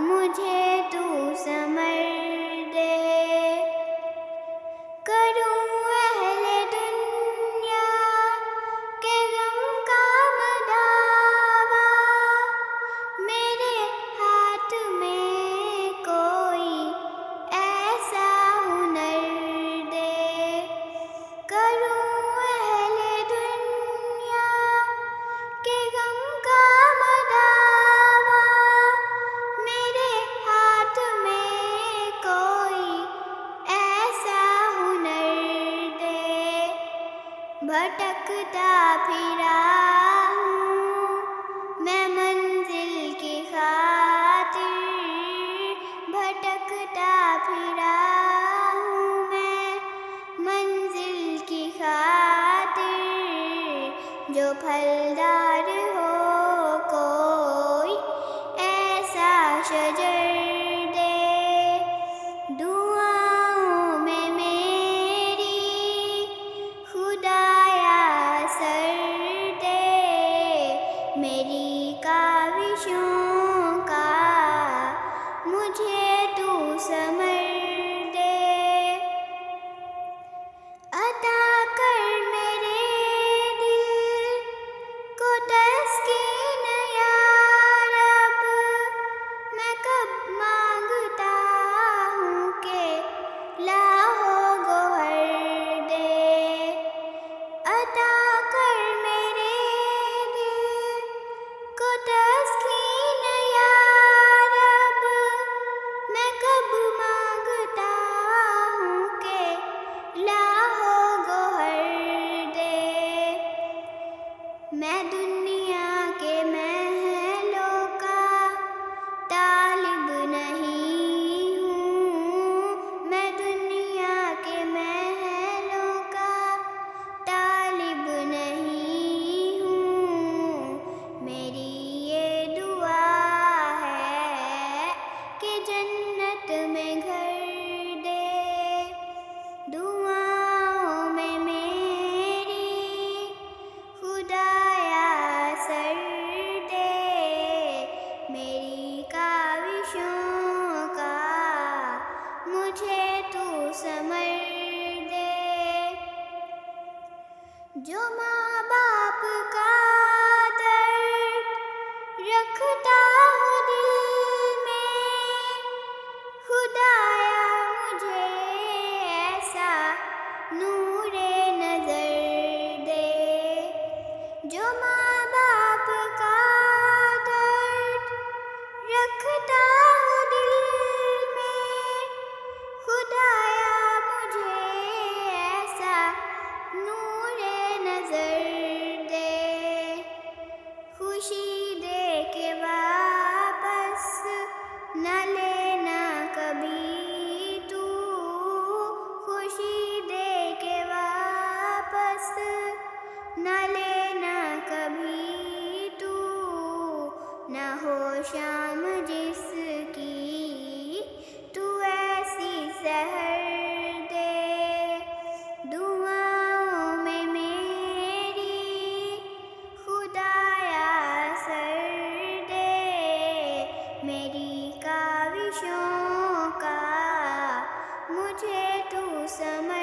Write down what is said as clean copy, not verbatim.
مجھے تو سمر دے، کروں اہل دنیا کے غم کا مداوا، میرے ہاتھ میں کوئی ایسا ہنر دے، کروں اہل دنیا کے غم کا مداوا، میرے ہاتھ میں کوئی ایسا ہنر دے، بھٹکتا پھرا ہوں میں منزل کی خاطر، بھٹکتا پھرا ہوں میں منزل کی خاطر، جو پھلدار ہو کوئی ایسا شجر دے، دعاؤں میں میری خدایا سر دے، میری کاوشوں کا مجھے تو ثمر دے، عطا کر میرے دل کو تسکین یا رب، میں کب مانگتا ہوں کہ لاہو گوہر دے، عطا کر میرے دل کو تسکین یا رب، میں کب مانگتا ہوں کہ لاہو گوہر دے، میں دنیا کے محلوں کا طالب نہیں ہوں، میں دنیا کے محلوں کا طالب نہیں ہوں، میری یہ دعا ہے کہ جنت میں گھر دے، دعاؤں میں میری خدایا سر دے، میری کاوشوں کا مجھے تو ثمر دے، جو ماں باپ کا درد رکھتا ہو دل میں، خدایا مجھے ایسا نور نظر دے، جو ماں باپ کا درد رکھتا ہو دل میں، خدایا مجھے ایسا نور نظر دے، خوشی دے کے واپس نہ لینا کبھی تو، خوشی دے کے واپس نہ لینا کبھی تو، نہ ہو شام جس کی تو ایسی سحر دے، دعاؤں میں میری خدایا سر دے، میری کاوشوں کا مجھے تو سمر